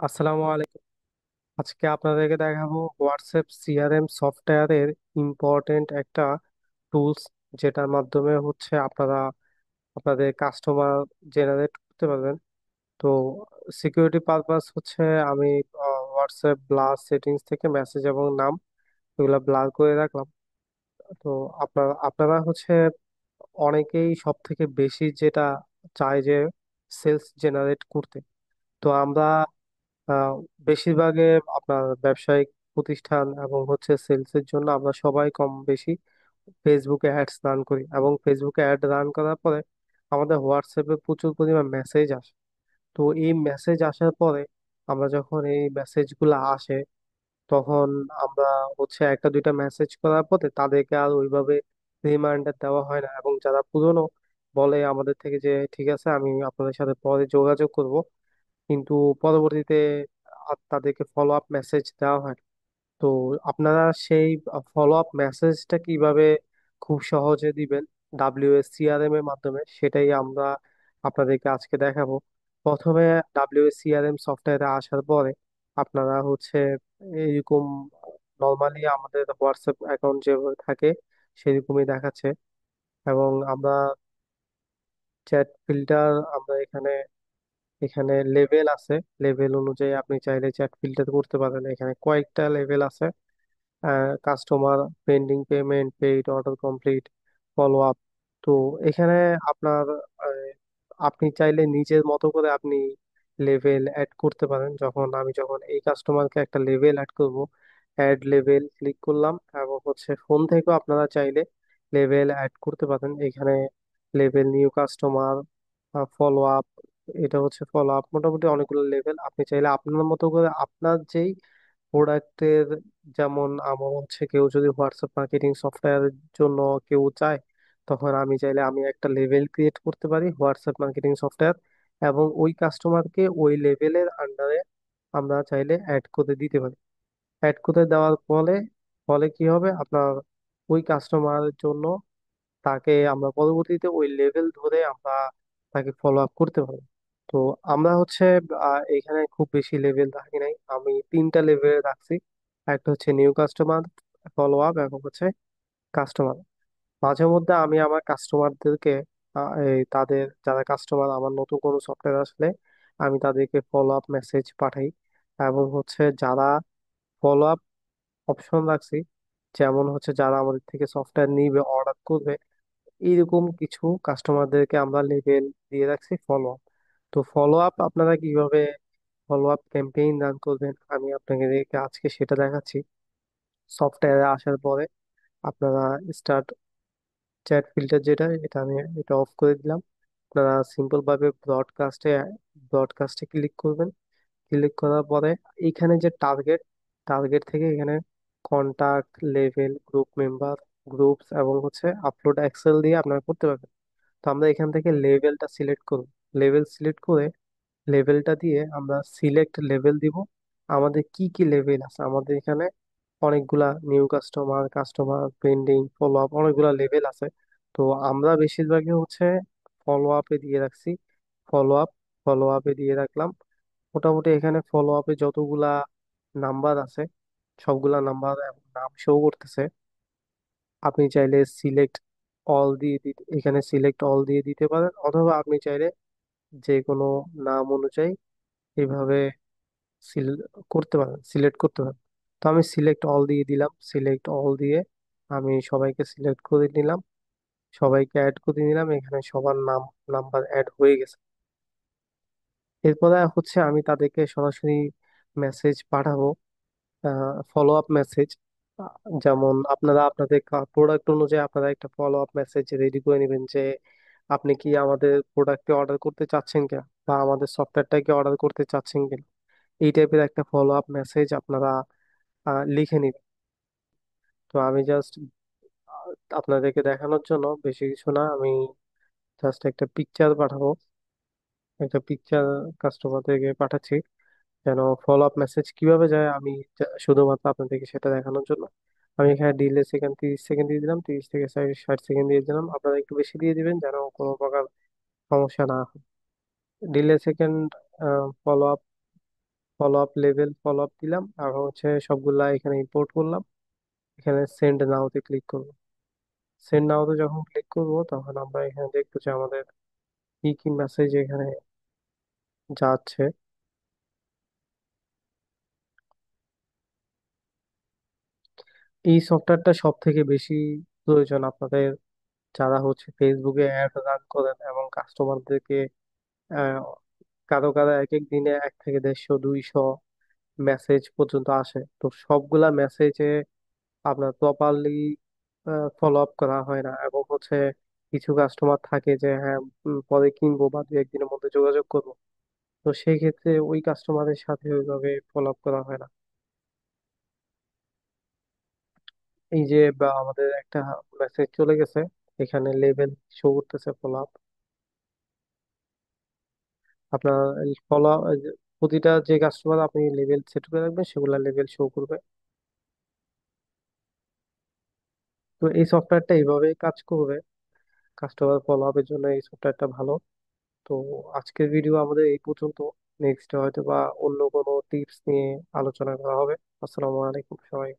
আসসালামু আলাইকুম। আজকে আপনাদেরকে দেখাবো হোয়াটসঅ্যাপ সিআরএম সফটওয়্যারের ইম্পর্টেন্ট একটা টুলস, যেটার মাধ্যমে আপনারা আপনাদের কাস্টমার জেনারেট করতে পারবেন। তো সিকিউরিটি পারপাস আমি হোয়াটসঅ্যাপ ব্লার সেটিংস থেকে মেসেজ এবং নাম এগুলা ব্লার করে রাখলাম। তো আপনারা অনেকেই সব থেকে বেশি যেটা চায় যে সেলস জেনারেট করতে। তো আমরা আহ, বেশিরভাগে আপনার ব্যবসায়িক প্রতিষ্ঠান এবং সেলস এর জন্য আমরা সবাই কম বেশি ফেসবুকে অ্যাডস রান করি, এবং ফেসবুকে অ্যাড রান করার পরে আমাদের হোয়াটসঅ্যাপে প্রচুর পরিমাণ মেসেজ আসে। তো এই মেসেজ আসার পরে আমরা যখন এই মেসেজগুলো আসে, তখন আমরা একটা দুইটা মেসেজ করার পরে তাদেরকে আর ওইভাবে রিমাইন্ডার দেওয়া হয় না, এবং যারা পুরনো বলে আমাদের থেকে যে ঠিক আছে, আমি আপনাদের সাথে পরে যোগাযোগ করব, কিন্তু পরবর্তীতে আর তাদেরকে ফলো আপ মেসেজ দেওয়া হয় না। তো আপনারা সেই ফলো আপ মেসেজটা কিভাবে খুব সহজে দিবেন WSCRM এর মাধ্যমে, সেটাই আমরা আপনাদেরকে আজকে দেখাবো। প্রথমে WSCRM সফটওয়্যারে আসার পরে আপনারা এইরকম নর্মালি আমাদের হোয়াটসঅ্যাপ অ্যাকাউন্ট যেভাবে থাকে সেরকমই দেখাচ্ছে, এবং আমরা চ্যাট ফিল্টার, আমরা এখানে এখানে লেভেল আছে। লেভেল অনুযায়ী আপনি চাইলে চ্যাট ফিল্টার করতে পারেন। এখানে কয়েকটা লেভেল আছে: customer, pending payment, paid, order complete, follow up. তো এখানে আপনার আহ, আপনি চাইলে নিজের মতো করে আপনি লেভেল অ্যাড করতে পারেন। যখন এই কাস্টমারকে একটা লেভেল অ্যাড করব, অ্যাড লেভেল ক্লিক করলাম, এবং ফোন থেকেও আপনারা চাইলে লেভেল অ্যাড করতে পারেন। এখানে level new customer, follow up, এটা ফলো আপ, মোটামুটি অনেকগুলো লেভেল। আপনি চাইলে আপনার মতো করে আপনার যেই প্রোডাক্টের, যেমন আমার কেউ যদি হোয়াটসঅ্যাপ মার্কেটিং সফটওয়্যারের জন্য কেউ চায়, তখন আমি চাইলে আমি একটা লেভেল ক্রিয়েট করতে পারি হোয়াটসঅ্যাপ মার্কেটিং সফটওয়্যার, এবং ওই কাস্টমারকে ওই লেভেলের আন্ডারে আমরা চাইলে অ্যাড করে দিতে পারি। অ্যাড করে দেওয়ার ফলে ফলে কি হবে, আপনার ওই কাস্টমারের জন্য তাকে আমরা পরবর্তীতে ওই লেভেল ধরে আমরা তাকে ফলো আপ করতে পারবো। তো আমরা এখানে খুব বেশি লেভেল রাখি নাই, আমি তিনটা লেভেল রাখছি। একটা নিউ কাস্টমার, ফলো আপ, এবং কাস্টমার। মাঝে মধ্যে আমি আমার কাস্টমারদেরকে এই তাদের যারা কাস্টমার আমার নতুন কোনো সফটওয়্যার আসলে আমি তাদেরকে ফলো আপ মেসেজ পাঠাই। এবং যারা ফলো আপ অপশন রাখছি, যেমন যারা আমাদের থেকে সফটওয়্যার নিবে, অর্ডার করবে, এইরকম কিছু কাস্টমারদেরকে আমরা লেভেল দিয়ে রাখছি ফলো আপ। তো ফলো আপ আপনারা কিভাবে ফলো আপ ক্যাম্পেইন রান করবেন আমি আপনাদেরকে আজকে সেটা দেখাচ্ছি। সফটওয়্যারে আসার পরে আপনারা স্টার্ট চ্যাট ফিল্টার, যেটা এটা আমি এটা অফ করে দিলাম। আপনারা সিম্পল ভাবে ব্রডকাস্টে ক্লিক করবেন। ক্লিক করার পরে এইখানে যে টার্গেট, টার্গেট থেকে এখানে contact, level, group member, groups, এবং আপলোড এক্সেল দিয়ে আপনারা করতে পারবেন। তো আমরা এখান থেকে লেভেলটা সিলেক্ট করব। লেভেল সিলেক্ট করে লেভেলটা দিয়ে আমরা সিলেক্ট লেভেল দিব। আমাদের কি কি লেভেল আছে আমাদের এখানে, অনেকগুলা new customer, customer, pending, follow up, অনেকগুলা লেভেল আছে। তো আমরা বেশিরভাগই ফলো আপে দিয়ে রাখছি। ফলো আপ, ফলো আপে দিয়ে রাখলাম। মোটামুটি এখানে ফলো আপে যতগুলা নাম্বার আছে সবগুলা নাম্বার এবং নাম শো করতেছে। আপনি চাইলে সিলেক্ট অল দিয়ে দিতে, এখানে সিলেক্ট অল দিয়ে দিতে পারেন, অথবা আপনি চাইলে যে কোনো নাম অনুযায়ী এইভাবে করতে পারেন, সিলেক্ট করতে পারেন। তো আমি সিলেক্ট অল দিয়ে দিলাম। সিলেক্ট অল দিয়ে আমি সবাইকে সিলেক্ট করে নিলাম, সবাইকে অ্যাড করে নিলাম। এখানে সবার নাম, নাম্বার অ্যাড হয়ে গেছে। এরপরে আমি তাদেরকে সরাসরি মেসেজ পাঠাবো, ফলো আপ মেসেজ। যেমন আপনারা আপনাদের প্রোডাক্ট অনুযায়ী আপনারা একটা ফলো আপ মেসেজ রেডি করে নেবেন যে আপনি কি আমাদের প্রোডাক্টকে অর্ডার করতে চাচ্ছেন কিনা, বা আমাদের সফটওয়্যারটাকে অর্ডার করতে চাচ্ছেন কিনা, এই টাইপের একটা ফলো আপ মেসেজ আপনারা লিখে নিবেন। তো আমি জাস্ট আপনাদেরকে দেখানোর জন্য বেশি কিছু না, আমি জাস্ট একটা পিকচার পাঠাবো, একটা পিকচার কাস্টমারদেরকে পাঠাচ্ছি যেন ফলো আপ মেসেজ কিভাবে যায়, আমি শুধুমাত্র আপনাদেরকে সেটা দেখানোর জন্য আমি এখানে ডিলে সেকেন্ড 30 সেকেন্ড দিয়ে দিলাম, 30 থেকে 60 সেকেন্ড দিয়ে দিলাম। আপনারা একটু বেশি দিয়ে দিবেন যেন কোনো প্রকার সমস্যা না হয়। Delay second, follow up, follow up দিলাম, আর হচ্ছে সবগুলা এখানে ইম্পোর্ট করলাম। এখানে সেন্ড নাওতে ক্লিক করব। সেন্ড নাওতে যখন ক্লিক করব তখন আমরা এখানে দেখবো যে আমাদের কি কি মেসেজ এখানে যাচ্ছে। এই সফটওয়্যারটা সব থেকে বেশি প্রয়োজন আপনাদের যারা হচ্ছে ফেসবুকে অ্যাড রান করেন এবং কাস্টমারদেরকে আহ, কারো কারো এক এক দিনে 1 থেকে 150 200 মেসেজ পর্যন্ত আসে। তো সবগুলা মেসেজে আপনার প্রপারলি ফলো আপ করা হয় না, এবং হচ্ছে কিছু কাস্টমার থাকে যে হ্যাঁ পরে কিনবো বা 2 1 দিনের মধ্যে যোগাযোগ করবো। তো সেই ক্ষেত্রে ওই কাস্টমারের সাথে ওইভাবে ফলো আপ করা হয় না। এই যে বা আমাদের একটা মেসেজ চলে গেছে, এখানে লেভেল শো করতেছে ফলো আপ। আপনার ফলো প্রতিটা যে কাস্টমার আপনি লেভেল সেট করে রাখবেন সেগুলা লেভেল শো করবে। তো এই সফটওয়্যারটা এইভাবেই কাজ করবে। কাস্টমার ফলো আপের জন্য এই সফটওয়্যারটা ভালো। তো আজকের ভিডিও আমাদের এই পর্যন্ত। নেক্সট হয়তো বা অন্য কোনো টিপস নিয়ে আলোচনা করা হবে। আসসালামু আলাইকুম সবাই।